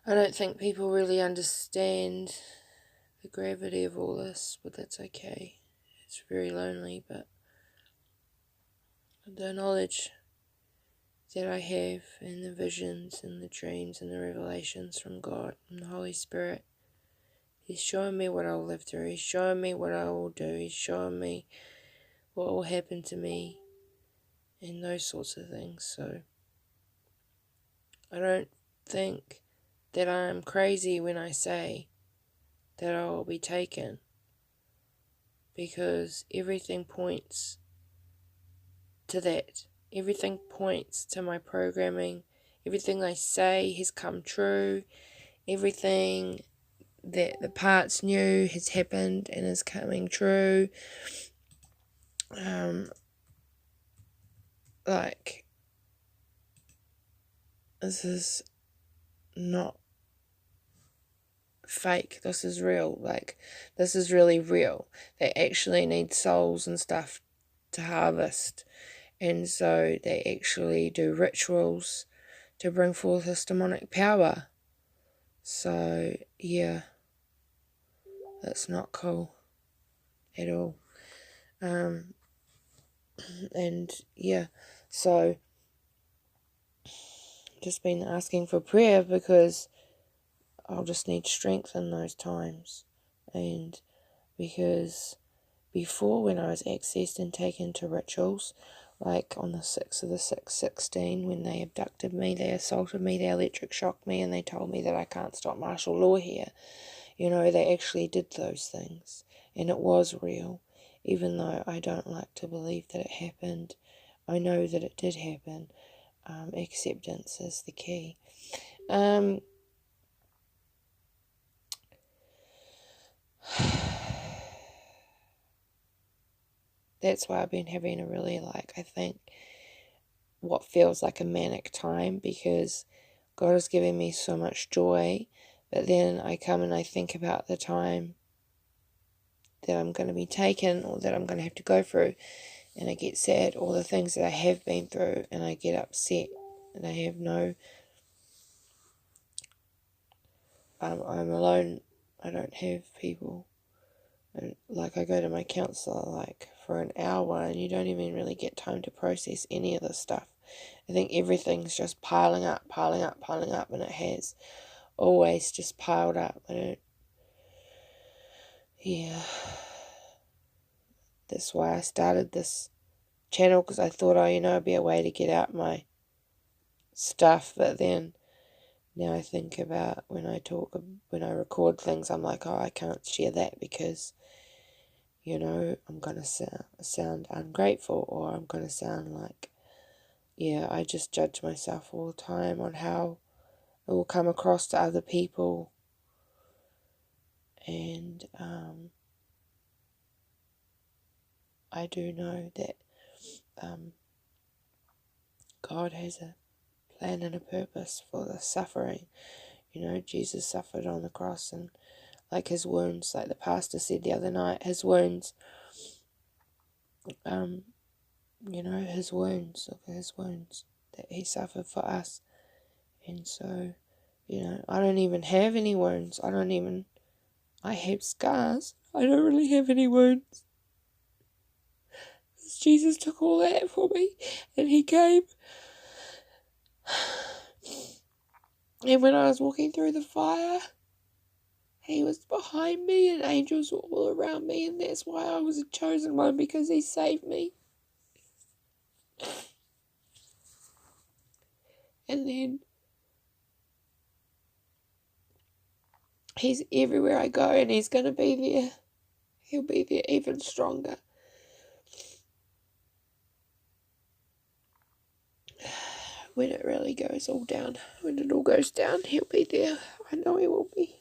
I don't think people really understand the gravity of all this, but that's okay. It's very lonely, but the knowledge that I have, and the visions and the dreams and the revelations from God and the Holy Spirit, He's showing me what I'll live through. He's showing me what I will do. He's showing me what will happen to me and those sorts of things. So I don't think that I'm crazy when I say that I will be taken, because everything points to that. Everything points to my programming. Everything I say has come true. Everything that the parts knew has happened and is coming true. Like, this is not fake. This is real. Like, this is really real. They actually need souls and stuff to harvest. And so they actually do rituals to bring forth this demonic power. So, yeah, that's not cool at all. And, yeah, so just been asking for prayer, because I'll just need strength in those times. And because before, when I was accessed and taken to rituals, like on the 6th of the 6th, 16, when they abducted me, they assaulted me, they electric shocked me, and they told me that I can't stop martial law here. You know, they actually did those things, and it was real. Even though I don't like to believe that it happened, I know that it did happen. Acceptance is the key. That's why I've been having a really, I think, what feels like a manic time, because God is giving me so much joy, but then I come and I think about the time that I'm going to be taken, or that I'm going to have to go through, and I get sad, all the things that I have been through, and I get upset, and I have I'm alone. I don't have people. And I go to my counsellor for an hour, and you don't even really get time to process any of this stuff. I think everything's just piling up, and it has always just piled up. That's why I started this channel, because I thought, it'd be a way to get out my stuff. But then now I think about when I record things, I'm like, I can't share that, because I'm going to sound ungrateful, or I'm going to sound like, I just judge myself all the time on how it will come across to other people. And I do know that God has a plan and a purpose for the suffering. Jesus suffered on the cross, and his wounds, like the pastor said the other night, his wounds, his wounds, look at his wounds that he suffered for us. And so, I don't even have any wounds. I have scars. I don't really have any wounds. Because Jesus took all that for me, and he came. And when I was walking through the fire, he was behind me, and angels were all around me, and that's why I was a chosen one, because he saved me. And then he's everywhere I go, and he's going to be there. He'll be there even stronger. When it really goes all down, when it all goes down, he'll be there. I know he will be.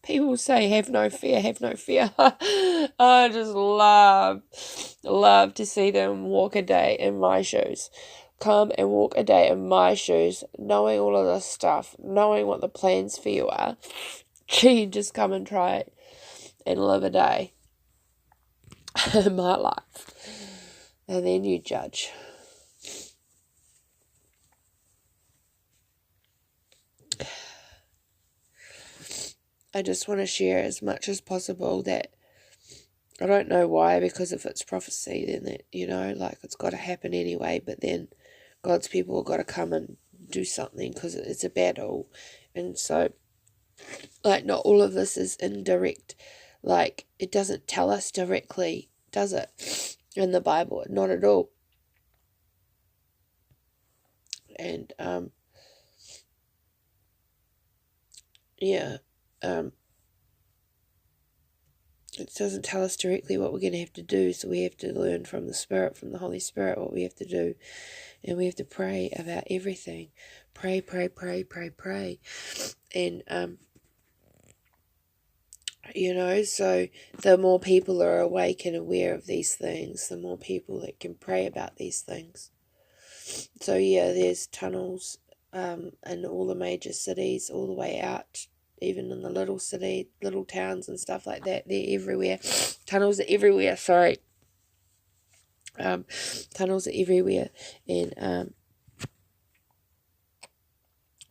People say, have no fear, have no fear. I just love to see them walk a day in my shoes. Come and walk a day in my shoes, knowing all of this stuff, knowing what the plans for you are. Gee, just come and try it and live a day in my life. And then you judge. I just want to share as much as possible that I don't know why, because if it's prophecy, then it, it's got to happen anyway, but then God's people have got to come and do something because it's a battle. And so, not all of this is indirect. It doesn't tell us directly, does it, in the Bible? Not at all. And, it doesn't tell us directly what we're going to have to do, so we have to learn from the Spirit, from the Holy Spirit, what we have to do. And we have to pray about everything. Pray. And, so the more people are awake and aware of these things, the more people that can pray about these things. So, there's tunnels in all the major cities, all the way out, even in the little towns and stuff like that. They're everywhere. Tunnels are everywhere, sorry. Tunnels are everywhere. And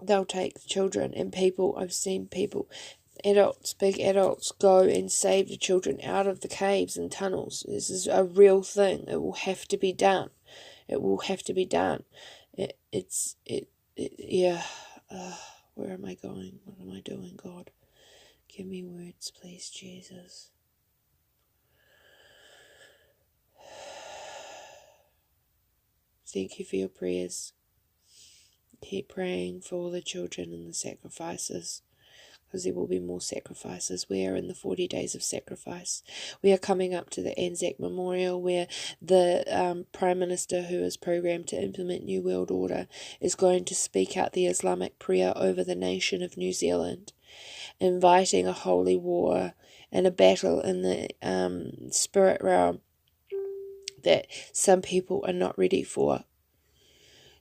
they'll take children and people. I've seen people, big adults, go and save the children out of the caves and tunnels. This is a real thing. It will have to be done. It will have to be done. Where am I going? What am I doing, God? Give me words, please, Jesus. Thank you for your prayers. Keep praying for all the children and the sacrifices, because there will be more sacrifices. We are in the 40 days of sacrifice. We are coming up to the Anzac Memorial, where the Prime Minister, who is programmed to implement New World Order, is going to speak out the Islamic prayer over the nation of New Zealand, inviting a holy war and a battle in the spirit realm that some people are not ready for.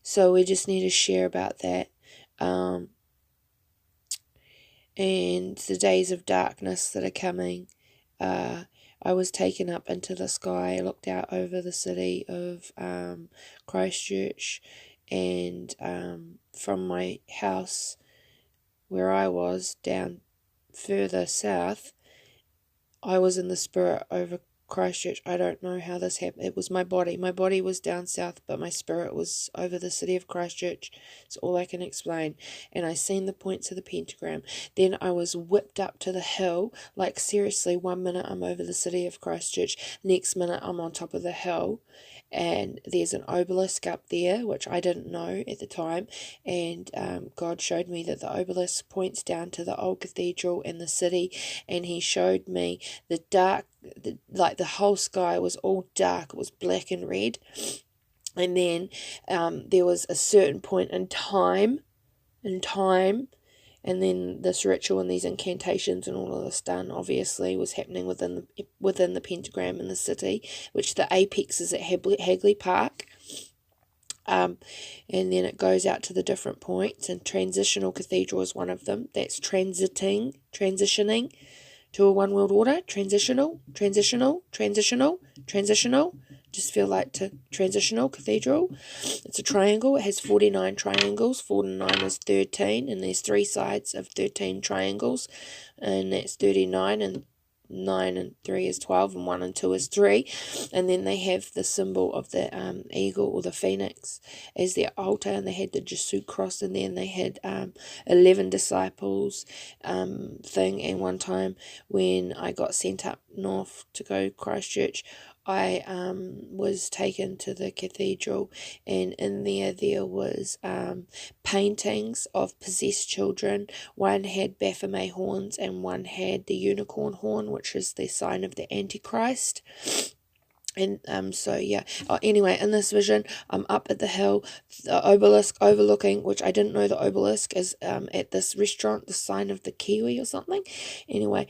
So we just need to share about that. And the days of darkness that are coming. I was taken up into the sky. I looked out over the city of Christchurch, and from my house where I was down further south, I was in the spirit over Christchurch. I don't know how this happened. It was my body. My body was down south, but my spirit was over the city of Christchurch. It's all I can explain. And I seen the points of the pentagram. Then I was whipped up to the hill. Seriously, 1 minute I'm over the city of Christchurch. Next minute I'm on top of the hill. And there's an obelisk up there, which I didn't know at the time. And God showed me that the obelisk points down to the old cathedral and the city. And he showed me the dark, the whole sky was all dark. It was black and red. And then there was a certain point in time, and then this ritual and these incantations and all of this done, obviously, was happening within the pentagram in the city, which the apex is at Hagley Park. And then it goes out to the different points, and Transitional Cathedral is one of them. That's transitioning to a one world order. Transitional. Just feel like to Transitional Cathedral. It's a triangle. It has 49 triangles. 4 and 9 is 13, and there's 3 sides of 13 triangles, and that's 39, and 9 and 3 is 12, and 1 and 2 is 3. And then they have the symbol of the eagle or the phoenix as their altar, and they had the Jesu cross in there, and they had 11 disciples thing. And one time when I got sent up north to go Christchurch, I was taken to the cathedral, and in there was paintings of possessed children. One had Baphomet horns and one had the unicorn horn, which is the sign of the Antichrist. And anyway, in this vision, I'm up at the hill, the obelisk overlooking, which I didn't know the obelisk is at this restaurant, the sign of the Kiwi or something. Anyway,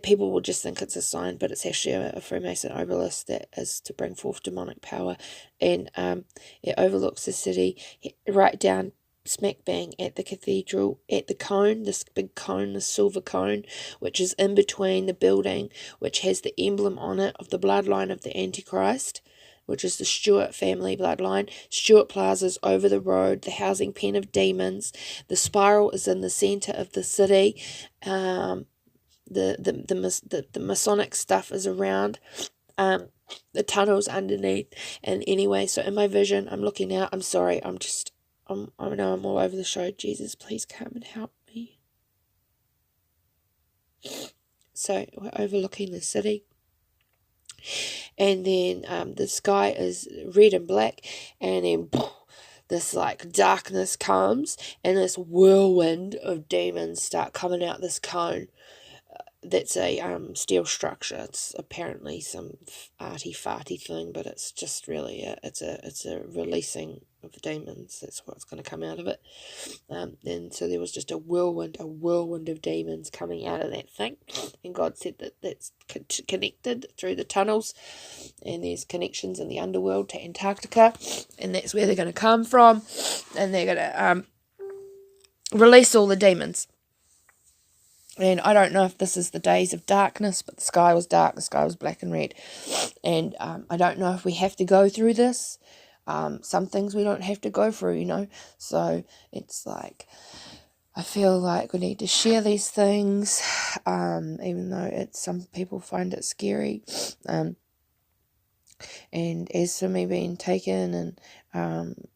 people will just think it's a sign, but it's actually a Freemason obelisk that is to bring forth demonic power. And it overlooks the city right down smack bang at the cathedral, at the cone, this big cone, this silver cone, which is in between the building, which has the emblem on it of the bloodline of the Antichrist. which is the Stewart family bloodline. Stewart Plaza's over the road, the housing pen of demons. The spiral is in the centre of the city. The Masonic stuff is around. The tunnels underneath. And anyway, so in my vision, I'm looking out. I'm sorry. I know I'm all over the show. Jesus, please come and help me. So we're overlooking the city. And then the sky is red and black. And then this like darkness comes. And this whirlwind of demons start coming out this cone. That's a steel structure. It's apparently some arty-farty thing, but it's just really it's a releasing of the demons. That's what's going to come out of it. And so there was just a whirlwind of demons coming out of that thing. And God said that that's connected through the tunnels, and there's connections in the underworld to Antarctica, and that's where they're going to come from, and they're going to release all the demons. And I don't know if this is the days of darkness, but the sky was dark, the sky was black and red. And I don't know if we have to go through this. Some things we don't have to go through, you know. So it's like, I feel like we need to share these things, even though some people find it scary. And as for me being taken, and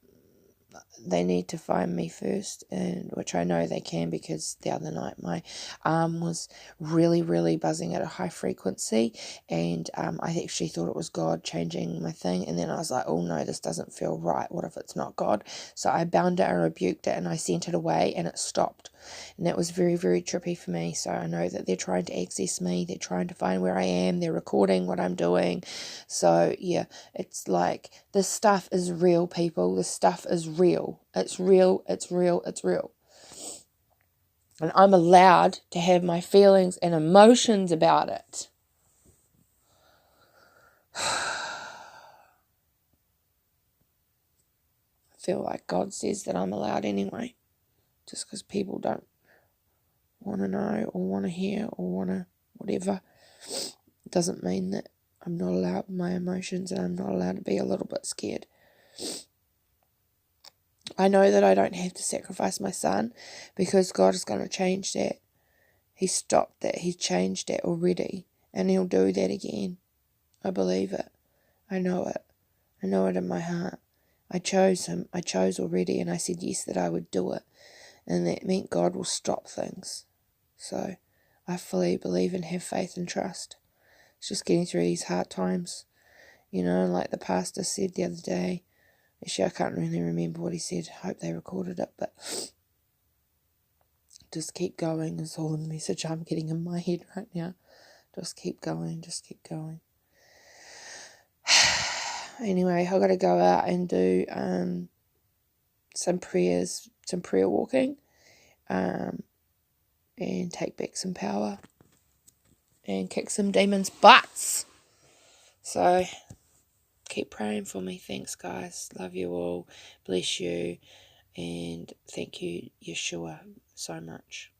they need to find me first, and which I know they can, because the other night my arm was really, really buzzing at a high frequency, and I actually thought it was God changing my thing, and then I was like, oh no, this doesn't feel right. What if it's not God? So I bound it and rebuked it, and I sent it away, and it stopped. And that was very, very trippy for me. So I know that they're trying to access me, they're trying to find where I am, they're recording what I'm doing. So yeah, it's like, this stuff is real, people. This stuff is real. It's real, it's real, it's real. And I'm allowed to have my feelings and emotions about it. I feel like God says that I'm allowed anyway. Just because people don't want to know or want to hear or want to whatever, doesn't mean that I'm not allowed my emotions, and I'm not allowed to be a little bit scared. I know that I don't have to sacrifice my son, because God is going to change that. He stopped that. He's changed that already, and he'll do that again. I believe it. I know it. I know it in my heart. I chose him. I chose already, and I said yes, that I would do it. And that meant God will stop things. So I fully believe and have faith and trust. It's just getting through these hard times. You know, like the pastor said the other day. Actually, I can't really remember what he said. I hope they recorded it, but just keep going is all the message I'm getting in my head right now. Just keep going, just keep going. Anyway, I've got to go out and do some prayers, some prayer walking, and take back some power and kick some demons' butts. So keep praying for me. Thanks, guys. Love you all. Bless you. And thank you, Yeshua, so much.